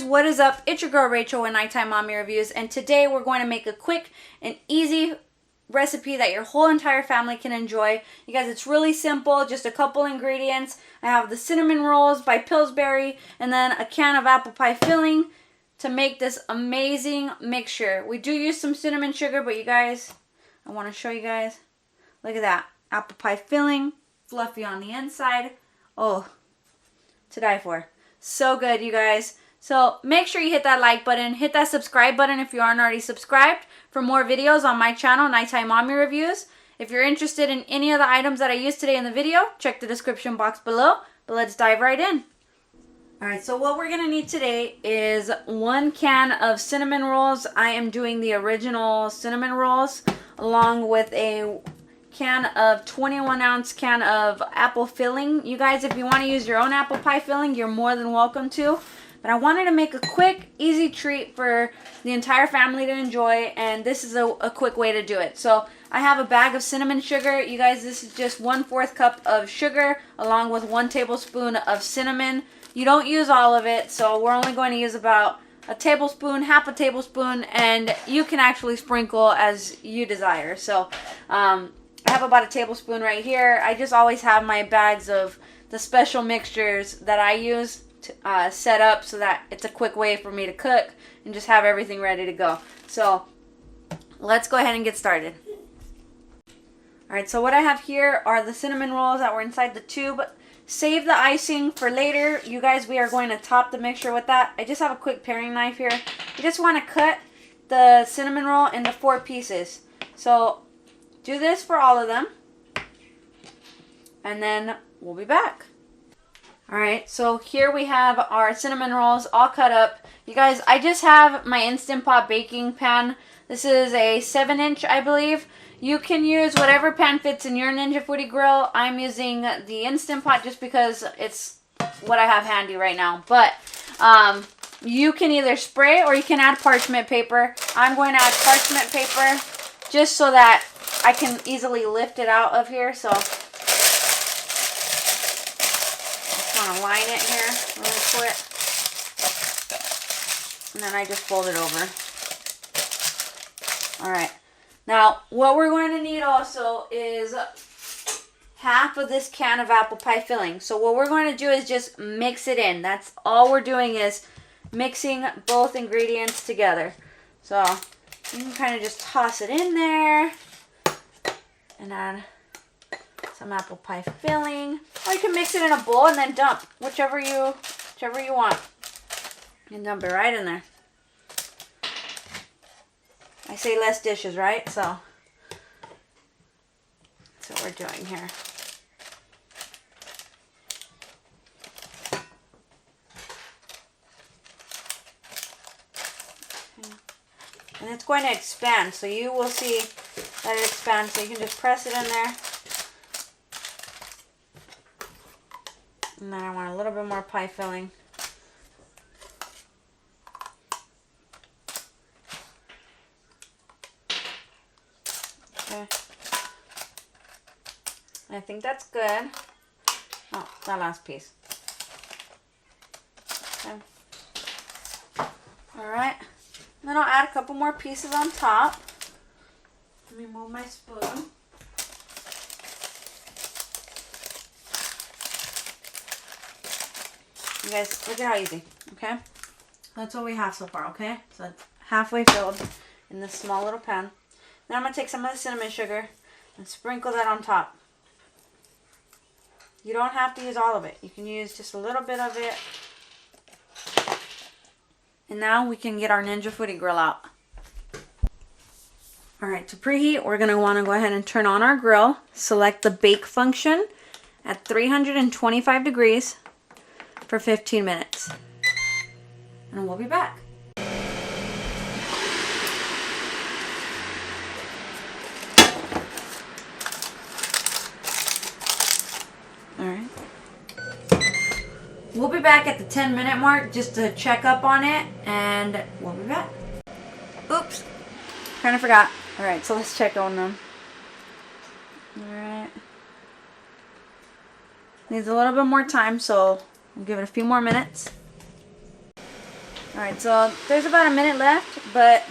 what is up? It's your girl Rachel with Nighttime Mommy Reviews, and today we're going to make a quick and easy recipe that your whole entire family can enjoy. You guys, it's really simple, just a couple ingredients. I have the cinnamon rolls by Pillsbury and then a can of apple pie filling to make this amazing mixture. We do use some cinnamon sugar, but you guys, I want to show you guys. Look at that. Apple pie filling, fluffy on the inside. Oh, to die for. So good, you guys. So make sure you hit that like button, hit that subscribe button if you aren't already subscribed for more videos on my channel, Nighttime Mommy Reviews. If you're interested in any of the items that I used today in the video, check the description box below. But let's dive right in. Alright, so what we're going to need today is 1 can of cinnamon rolls. I am doing the original cinnamon rolls along with a can of 21-ounce can of apple filling. You guys, if you want to use your own apple pie filling, you're more than welcome to. But I wanted to make a quick, easy treat for the entire family to enjoy, and this is a quick way to do it. So I have a bag of cinnamon sugar. You guys, this is just 1/4 cup of sugar along with 1 tablespoon of cinnamon. You don't use all of it, so we're only going to use about a tablespoon, half a tablespoon, and you can actually sprinkle as you desire. So I have about a tablespoon right here. I just always have my bags of the special mixtures that I use to, set up so that it's a quick way for me to cook and just have everything ready to go. So let's go ahead and get started. Alright, so what I have here are the cinnamon rolls that were inside the tube. Save the icing for later. You guys, we are going to top the mixture with that. I just have a quick paring knife here. You just want to cut the cinnamon roll into 4 pieces. So do this for all of them, and then we'll be back. Alright, so here we have our cinnamon rolls all cut up. You guys, I just have my Instant Pot baking pan. This is a 7-inch, I believe. You can use whatever pan fits in your Ninja Foodi grill. I'm using the Instant Pot just because it's what I have handy right now. But you can either spray or you can add parchment paper. I'm going to add parchment paper just so that I can easily lift it out of here. So just want to line it here really quick, and then I just fold it over. Alright, now what we're going to need also is half of this can of apple pie filling. So what we're going to do is just mix it in. That's all we're doing, is mixing both ingredients together. So you can kind of just toss it in there and add some apple pie filling, or you can mix it in a bowl and then dump whichever you want. You can dump it right in there. I say less dishes, right? So that's what we're doing here. Okay. And it's going to expand, so you will see that it expands. So you can just press it in there. And then I want a little bit more pie filling. Okay. I think that's good. Oh, that last piece. Okay. Alright. Then I'll add a couple more pieces on top. Let me move my spoon. You guys, look at how easy, okay? That's what we have so far, okay? So it's halfway filled in this small little pan. Then I'm going to take some of the cinnamon sugar and sprinkle that on top. You don't have to use all of it. You can use just a little bit of it. And now we can get our Ninja Foodi grill out. Alright, to preheat, we're going to want to go ahead and turn on our grill. Select the bake function at 325 degrees for 15 minutes. And we'll be back. Alright. We'll be back at the 10-minute mark just to check up on it, and we'll be back. Oops. Kind of forgot. Alright, so let's check on them. Alright. Needs a little bit more time, so we'll give it a few more minutes. Alright, so there's about a minute left, but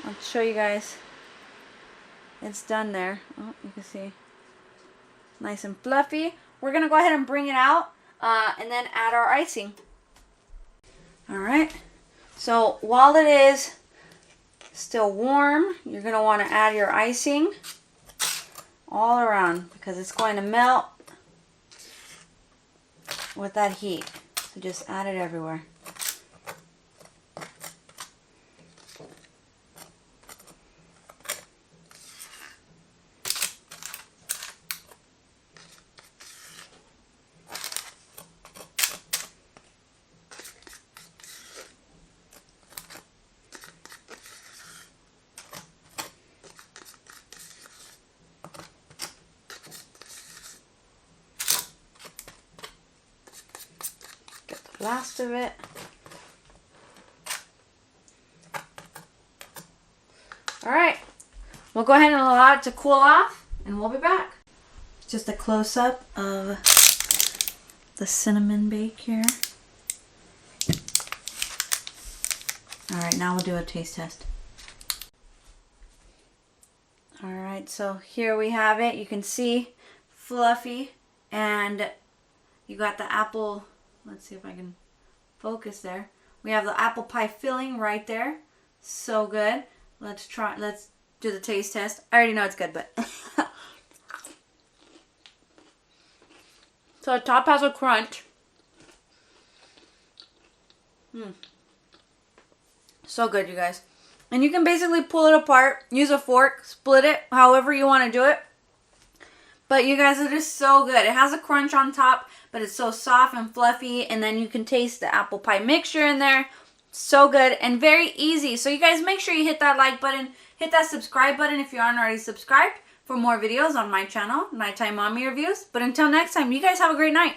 I'll show you guys. It's done there. Oh, you can see. Nice and fluffy. We're going to go ahead and bring it out and then add our icing. Alright, so while it is still warm, you're going to want to add your icing all around because it's going to melt with that heat. So just add it everywhere. Last of it. Alright, we'll go ahead and allow it to cool off and we'll be back. Just a close-up of the cinnamon bake here. Alright, now we'll do a taste test. Alright, so here we have it. You can see fluffy and you got the apple. Let's see if I can focus there. We have the apple pie filling right there. So good. Let's do the taste test. I already know it's good, but. So the top has a crunch. So good, you guys. And you can basically pull it apart, use a fork, split it, however you want to do it. But you guys, it is so good. It has a crunch on top, but it's so soft and fluffy. And then you can taste the apple pie mixture in there. So good and very easy. So you guys make sure you hit that like button. Hit that subscribe button if you aren't already subscribed for more videos on my channel, Nighttime Mommy Reviews. But until next time, you guys have a great night.